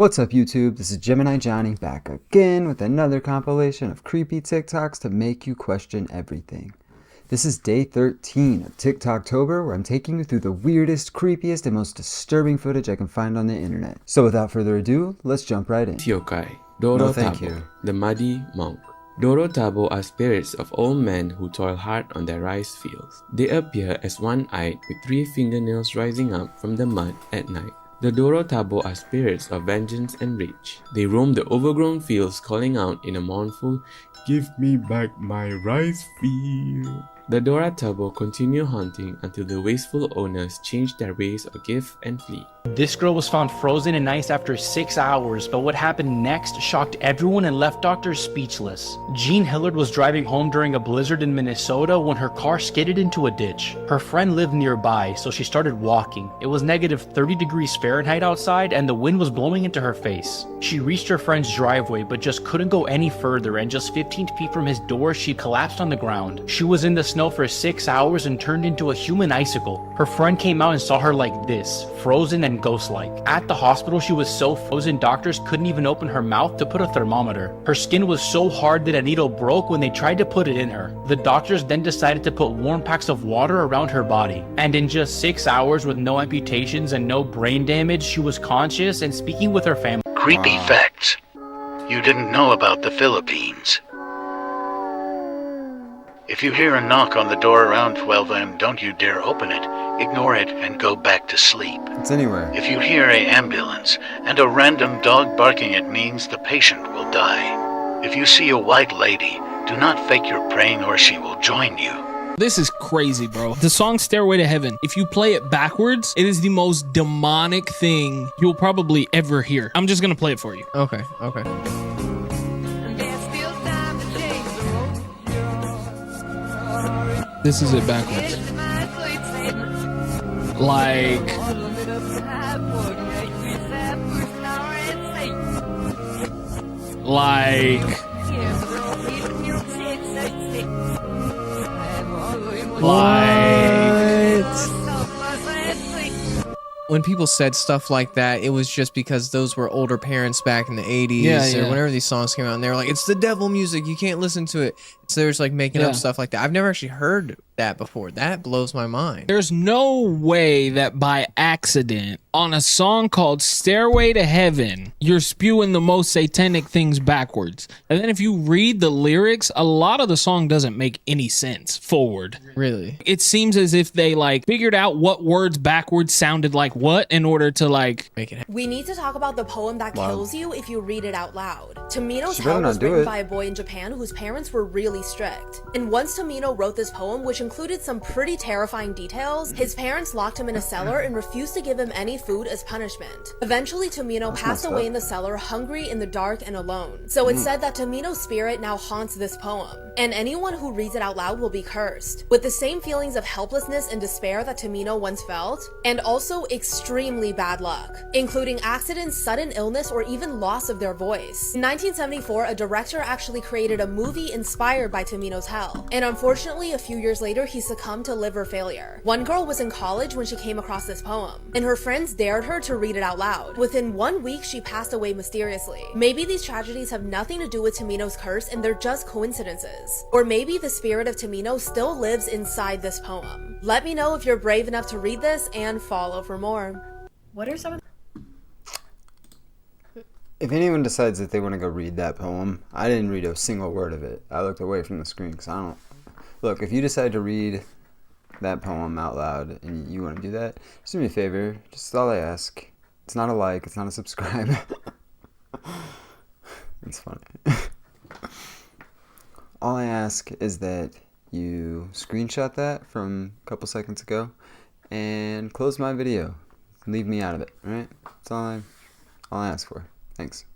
What's up YouTube? This is Gemini Johnny back again with another compilation of creepy TikToks to make you question everything. This is day 13 of TikToktober, where I'm taking you through the weirdest, creepiest, and most disturbing footage I can find on the internet. So without further ado, let's jump right in. Yokai, Doro No, thank Tabo, you. the muddy monk. Doro Tabo are spirits of old men who toil hard on their rice fields. They appear as one-eyed with 3 fingernails rising up from the mud at night. The Doro Tabo are spirits of vengeance and rage. They roam the overgrown fields calling out in a mournful, "Give me back my rice field." The Doro Tabo continue haunting until the wasteful owners change their ways or give and flee. This girl was found frozen in ice after 6 hours, but what happened next shocked everyone and left doctors speechless. Jean Hillard was driving home during a blizzard in Minnesota when her car skidded into a ditch. Her friend lived nearby, so she started walking. It was negative 30 degrees Fahrenheit outside and the wind was blowing into her face. She reached her friend's driveway but just couldn't go any further, and just 15 feet from his door she collapsed on the ground. She was in the snow for 6 hours and turned into a human icicle. Her friend came out and saw her like this, frozen and ghost-like. At the hospital, she was so frozen doctors couldn't even open her mouth to put a thermometer. Her skin was so hard that a needle broke when they tried to put it in her. The doctors then decided to put warm packs of water around her body. And in just 6 hours with no amputations and no brain damage, she was conscious and speaking with her family. Creepy facts you didn't know about the Philippines. If you hear a knock on the door around 12 a.m., don't you dare open it. Ignore it and go back to sleep. It's anywhere. If you hear an ambulance and a random dog barking, it means the patient will die. If you see a white lady, do not fake your praying or she will join you. This is crazy, bro. The song Stairway to Heaven, if you play it backwards, it is the most demonic thing you'll probably ever hear. I'm just gonna play it for you. Okay. This is it backwards. Like... When people said stuff like that, it was just because those were older parents back in the 80s or whenever these songs came out, and they were like, it's the devil music, you can't listen to it. So there's like making up stuff like that. I've never actually heard that before. That blows my mind. There's no way that by accident on a song called Stairway to Heaven, you're spewing the most satanic things backwards. And then if you read the lyrics, a lot of the song doesn't make any sense forward. Really? It seems as if they like figured out what words backwards sounded like what in order to like make it happen. We need to talk about the poem that kills you if you read it out loud. Tamino's She Hell better not was do written it. by a boy in Japan whose parents were really strict. And once Tamino wrote this poem, which included some pretty terrifying details, his parents locked him in a cellar and refused to give him any food as punishment. Eventually, Tamino passed away in the cellar, hungry, in the dark, and alone. So it's said that Tamino's spirit now haunts this poem, and anyone who reads it out loud will be cursed, with the same feelings of helplessness and despair that Tamino once felt, and also extremely bad luck, including accidents, sudden illness, or even loss of their voice. In 1974, a director actually created a movie inspired by Tamino's Hell, and unfortunately, a few years later, he succumbed to liver failure. One girl was in college when she came across this poem, and her friends dared her to read it out loud. Within 1 week, she passed away mysteriously. Maybe these tragedies have nothing to do with Tamino's curse and they're just coincidences. Or maybe the spirit of Tamino still lives inside this poem. Let me know if you're brave enough to read this and follow for more. What are some of If anyone decides that they want to go read that poem, I didn't read a single word of it. I looked away from the screen because I don't... Look, if you decide to read that poem out loud and you want to do that, just do me a favor. Just all I ask. It's not a like. It's not a subscribe. It's funny. All I ask is that you screenshot that from a couple seconds ago and close my video. Leave me out of it, alright? That's all I ask for. Thanks.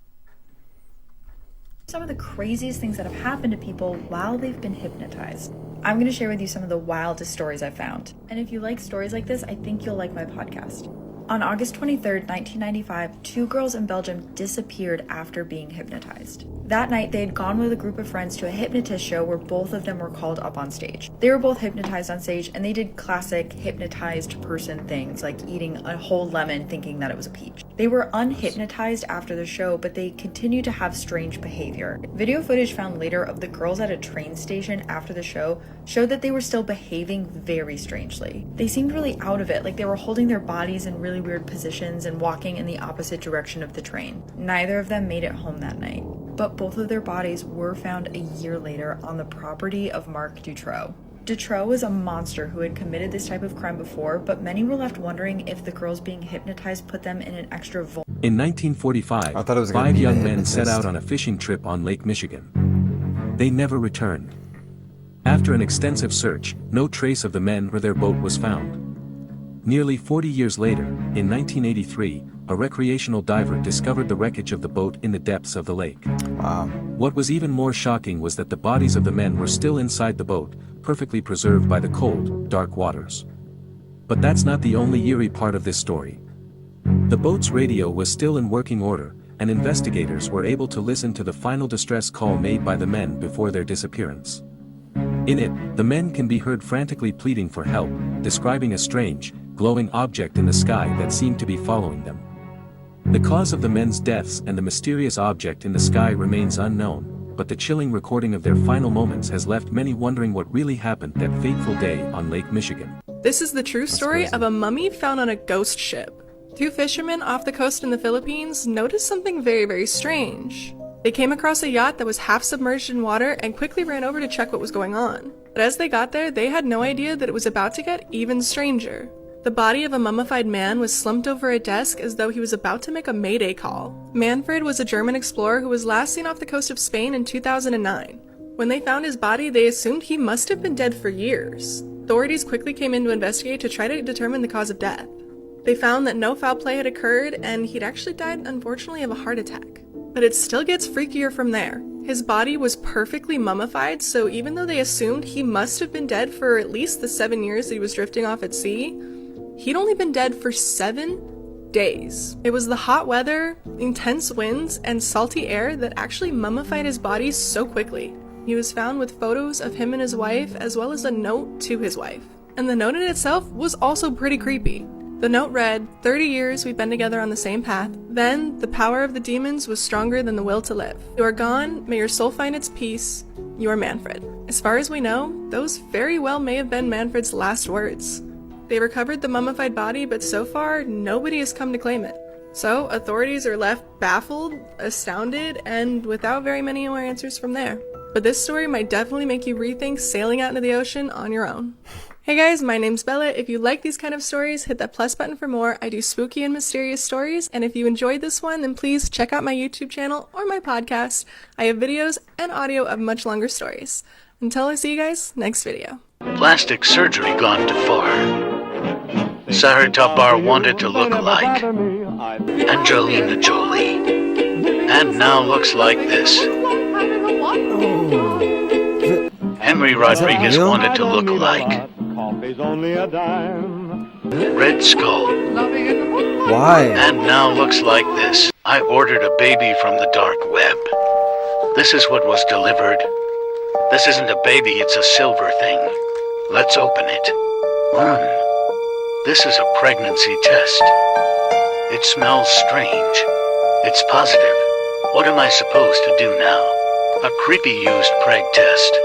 some of the craziest things that have happened to people while they've been hypnotized? I'm going to share with you some of the wildest stories I've found. And if you like stories like this, I think you'll like my podcast. On August 23, 1995, 2 girls in Belgium disappeared after being hypnotized. That night, they had gone with a group of friends to a hypnotist show where both of them were called up on stage. They were both hypnotized on stage, and they did classic hypnotized person things like eating a whole lemon thinking that it was a peach. They were unhypnotized after the show, but they continued to have strange behavior. Video footage found later of the girls at a train station after the show showed that they were still behaving very strangely. They seemed really out of it, like they were holding their bodies in really weird positions and walking in the opposite direction of the train. Neither of them made it home that night, but both of their bodies were found a year later on the property of Marc Dutroux. Dutroux was a monster who had committed this type of crime before, but many were left wondering if the girls being hypnotized put them in an extra In 1945, 5 young men set out on a fishing trip on Lake Michigan. They never returned. After an extensive search, no trace of the men or their boat was found. Nearly 40 years later, in 1983, a recreational diver discovered the wreckage of the boat in the depths of the lake. Wow. What was even more shocking was that the bodies of the men were still inside the boat, perfectly preserved by the cold, dark waters. But that's not the only eerie part of this story. The boat's radio was still in working order, and investigators were able to listen to the final distress call made by the men before their disappearance. In it, the men can be heard frantically pleading for help, describing a strange, glowing object in the sky that seemed to be following them. The cause of the men's deaths and the mysterious object in the sky remains unknown, but the chilling recording of their final moments has left many wondering what really happened that fateful day on Lake Michigan. This is the true story of a mummy found on a ghost ship. 2 fishermen off the coast in the Philippines noticed something very, very strange. They came across a yacht that was half submerged in water and quickly ran over to check what was going on. But as they got there, they had no idea that it was about to get even stranger. The body of a mummified man was slumped over a desk as though he was about to make a mayday call. Manfred was a German explorer who was last seen off the coast of Spain in 2009. When they found his body, they assumed he must have been dead for years. Authorities quickly came in to investigate to try to determine the cause of death. They found that no foul play had occurred, and he'd actually died, unfortunately, of a heart attack. But it still gets freakier from there. His body was perfectly mummified, so even though they assumed he must have been dead for at least the 7 years that he was drifting off at sea, he'd only been dead for 7 days. It was the hot weather, intense winds, and salty air that actually mummified his body so quickly. He was found with photos of him and his wife, as well as a note to his wife. And the note in itself was also pretty creepy. The note read, 30 years we've been together on the same path. Then, the power of the demons was stronger than the will to live. You are gone, may your soul find its peace. You are Manfred. As far as we know, those very well may have been Manfred's last words. They recovered the mummified body, but so far, nobody has come to claim it. So, authorities are left baffled, astounded, and without very many more answers from there. But this story might definitely make you rethink sailing out into the ocean on your own. Hey guys, my name's Bella. If you like these kind of stories, hit that plus button for more. I do spooky and mysterious stories, and if you enjoyed this one, then please check out my YouTube channel or my podcast. I have videos and audio of much longer stories. Until I see you guys next video. Plastic surgery gone too far. Sarah Tabar wanted to look like Angelina Jolie. And now looks like this. Henry Rodriguez wanted to look like Red Skull. Why? And now looks like this. I ordered a baby from the dark web. This is what was delivered. This isn't a baby, it's a silver thing. Let's open it. This is a pregnancy test. It smells strange. It's positive. What am I supposed to do now? A creepy used preg test.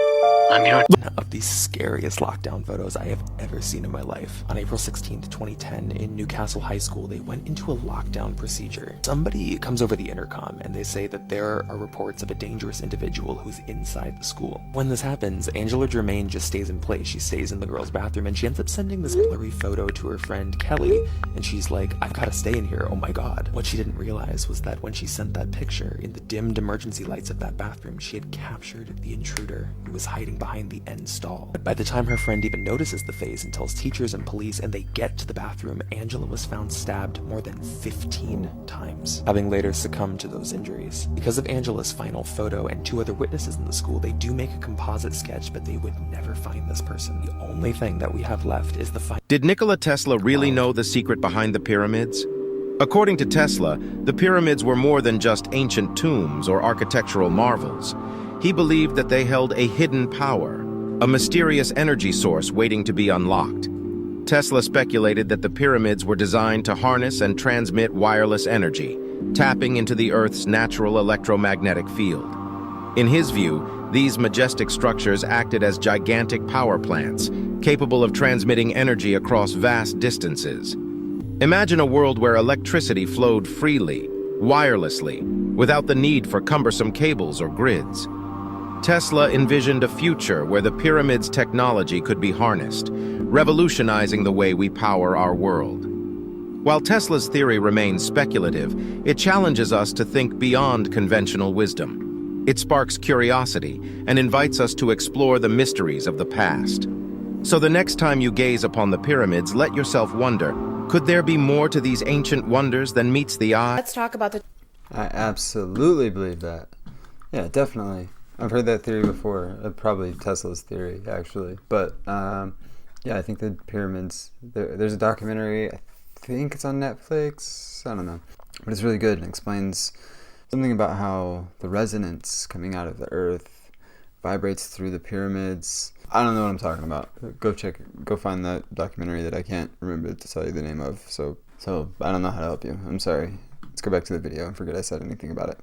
I'm your of the scariest lockdown photos I have ever seen in my life. On April 16th, 2010, in Newcastle High School, they went into a lockdown procedure. Somebody comes over the intercom and they say that there are reports of a dangerous individual who's inside the school. When this happens, Angela Germain just stays in place. She stays in the girls' bathroom and she ends up sending this blurry photo to her friend Kelly. And she's like, I've got to stay in here, oh my god. What she didn't realize was that when she sent that picture, in the dimmed emergency lights of that bathroom, she had captured the intruder who was hiding behind the end stall. But by the time her friend even notices the face and tells teachers and police and they get to the bathroom, Angela was found stabbed more than 15 times, having later succumbed to those injuries. Because of Angela's final photo and 2 other witnesses in the school, they do make a composite sketch, but they would never find this person. The only thing that we have left is the Did Nikola Tesla really know the secret behind the pyramids? According to Tesla, the pyramids were more than just ancient tombs or architectural marvels. He believed that they held a hidden power, a mysterious energy source waiting to be unlocked. Tesla speculated that the pyramids were designed to harness and transmit wireless energy, tapping into the Earth's natural electromagnetic field. In his view, these majestic structures acted as gigantic power plants, capable of transmitting energy across vast distances. Imagine a world where electricity flowed freely, wirelessly, without the need for cumbersome cables or grids. Tesla envisioned a future where the pyramid's technology could be harnessed, revolutionizing the way we power our world. While Tesla's theory remains speculative, it challenges us to think beyond conventional wisdom. It sparks curiosity and invites us to explore the mysteries of the past. So the next time you gaze upon the pyramids, let yourself wonder, could there be more to these ancient wonders than meets the eye? Let's talk about the... I absolutely believe that. Yeah, definitely. I've heard that theory before. Probably Tesla's theory, actually. But, yeah, I think the pyramids... There's a documentary, I think it's on Netflix. I don't know. But it's really good and explains something about how the resonance coming out of the earth vibrates through the pyramids. I don't know what I'm talking about. Go find that documentary that I can't remember to tell you the name of. So I don't know how to help you. I'm sorry. Let's go back to the video and forget I said anything about it.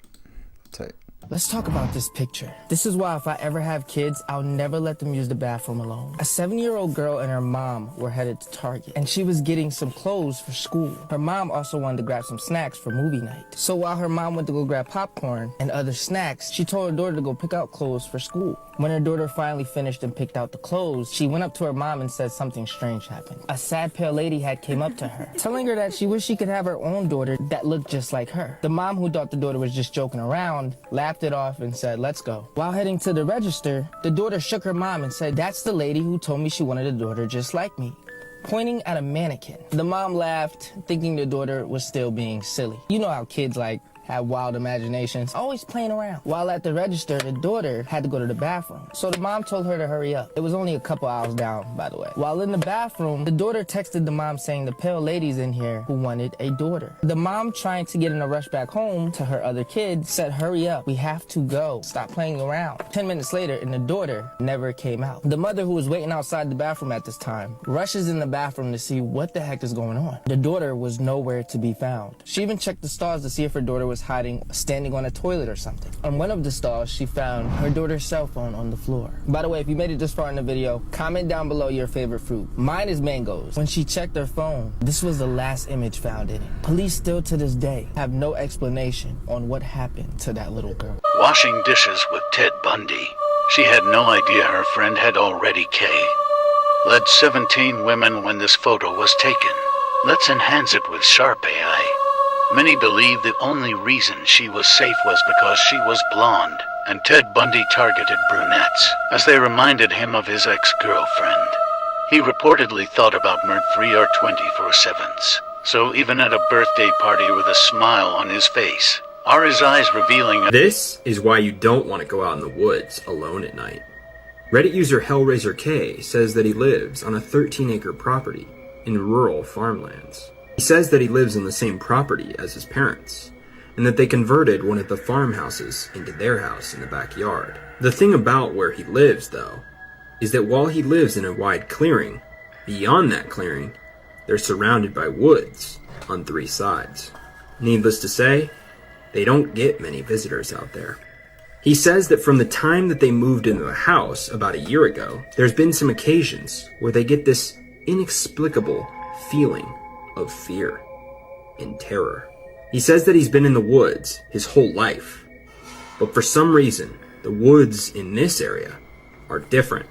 Tight. Let's talk about this picture. This is why if I ever have kids, I'll never let them use the bathroom alone. A 7-year-old girl and her mom were headed to Target, and she was getting some clothes for school. Her mom also wanted to grab some snacks for movie night. So while her mom went to go grab popcorn and other snacks, she told her daughter to go pick out clothes for school. When her daughter finally finished and picked out the clothes, she went up to her mom and said something strange happened. A sad pale lady had came up to her, telling her that she wished she could have her own daughter that looked just like her. The mom, who thought the daughter was just joking around, laughed it off and said, "Let's go." While heading to the register, the daughter shook her mom and said, "That's the lady who told me she wanted a daughter just like me," pointing at a mannequin. The mom laughed, thinking the daughter was still being silly. You know how kids have wild imaginations, always playing around. While at the register, the daughter had to go to the bathroom, so the mom told her to hurry up. It was only a couple aisles down, by the way. While in the bathroom, the daughter texted the mom saying the pale lady's in here who wanted a daughter. The mom, trying to get in a rush back home to her other kids, said, "Hurry up, we have to go. Stop playing around." 10 minutes later, and the daughter never came out. The mother, who was waiting outside the bathroom at this time, rushes in the bathroom to see what the heck is going on. The daughter was nowhere to be found. She even checked the stalls to see if her daughter was hiding, standing on a toilet or something. On one of the stalls, she found her daughter's cell phone on the floor. By the way, if you made it this far in the video, comment down below your favorite fruit. Mine is mangoes. When she checked her phone, this was the last image found in it. Police still to this day have no explanation on what happened to that little girl. Washing dishes with Ted Bundy. She had no idea her friend had already led 17 women when this photo was taken. Let's enhance it with sharp AI. Many believe the only reason she was safe was because she was blonde, and Ted Bundy targeted brunettes, as they reminded him of his ex-girlfriend. He reportedly thought about Murphy or 24/7s, so even at a birthday party with a smile on his face, are his eyes revealing... This is why you don't want to go out in the woods alone at night. Reddit user Hellraiser K says that he lives on a 13-acre property in rural farmlands. He says that he lives on the same property as his parents, and that they converted one of the farmhouses into their house in the backyard. The thing about where he lives, though, is that while he lives in a wide clearing, beyond that clearing, they're surrounded by woods on 3 sides. Needless to say, they don't get many visitors out there. He says that from the time that they moved into the house about a year ago, there's been some occasions where they get this inexplicable feeling of fear and terror. He says that he's been in the woods his whole life, but for some reason, the woods in this area are different.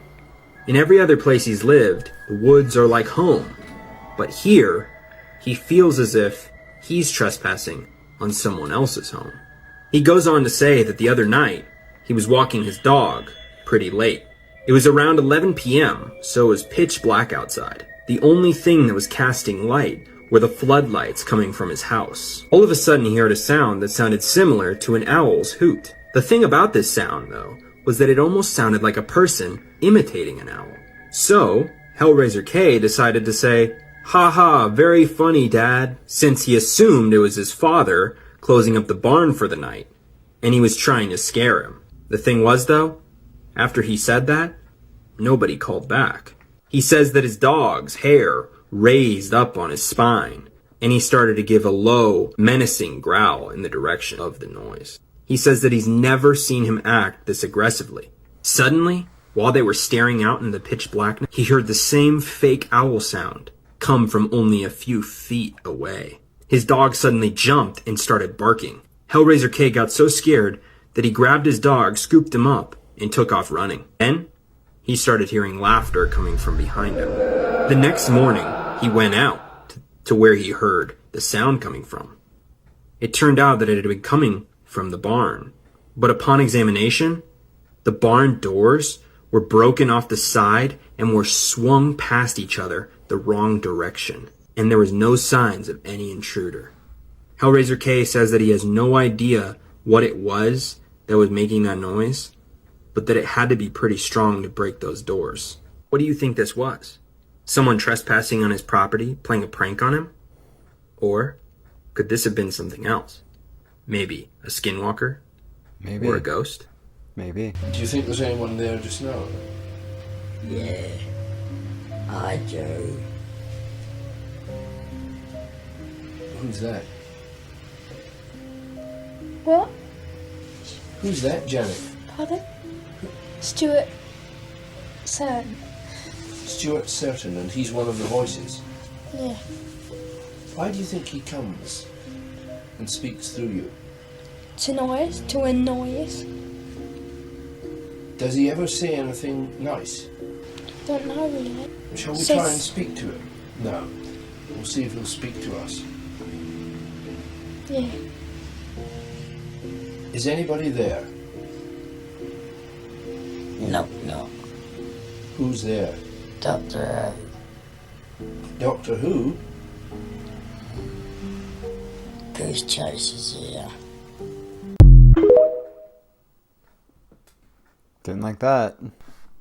In every other place he's lived, the woods are like home, but here, he feels as if he's trespassing on someone else's home. He goes on to say that the other night, he was walking his dog pretty late, It was around 11 p.m., so it was pitch black outside. The only thing that was casting light were the floodlights coming from his house. All of a sudden he heard a sound that sounded similar to an owl's hoot. The thing about this sound, though, was that it almost sounded like a person imitating an owl. So, Hellraiser K decided to say, "Ha ha, very funny, Dad," since he assumed it was his father closing up the barn for the night, and he was trying to scare him. The thing was, though, after he said that, nobody called back. He says that his dog's hair raised up on his spine, and he started to give a low, menacing growl in the direction of the noise. He says that he's never seen him act this aggressively. Suddenly, while they were staring out in the pitch blackness, he heard the same fake owl sound come from only a few feet away. His dog suddenly jumped and started barking. Hellraiser K got so scared that he grabbed his dog, scooped him up, and took off running. Then, he started hearing laughter coming from behind him. The next morning, he went out to where he heard the sound coming from. It turned out that it had been coming from the barn. But upon examination, the barn doors were broken off the side and were swung past each other the wrong direction. And there was no signs of any intruder. Hellraiser K says that he has no idea what it was that was making that noise, but that it had to be pretty strong to break those doors. What do you think this was? Someone trespassing on his property, playing a prank on him? Or could this have been something else? Maybe a skinwalker? Maybe. Or a ghost? Maybe. Do you think there's anyone there just now? Yeah, I do. Who's that? What? Who's that, Janet? Pardon? Stuart Certain. Stuart Certain, and he's one of the voices. Yeah. Why do you think he comes and speaks through you? To annoy us. Does he ever say anything nice? Don't know really. Shall we try and speak to him? No. We'll see if he'll speak to us. Yeah. Is anybody there? No, no. Who's there? Doctor Who. Doctor Who? Goose Chaser's here. Didn't like that.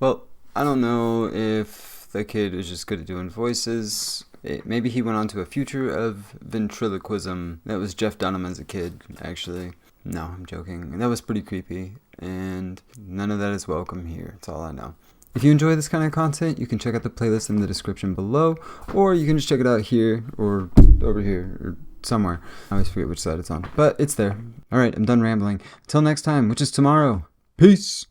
Well, I don't know if the kid was just good at doing voices. Maybe he went on to a future of ventriloquism. That was Jeff Dunham as a kid, actually. No, I'm joking. That was pretty creepy, and none of that is welcome here. That's all I know. If you enjoy this kind of content, you can check out the playlist in the description below, or you can just check it out here, or over here, or somewhere. I always forget which side it's on, but it's there. Alright, I'm done rambling. Until next time, which is tomorrow. Peace!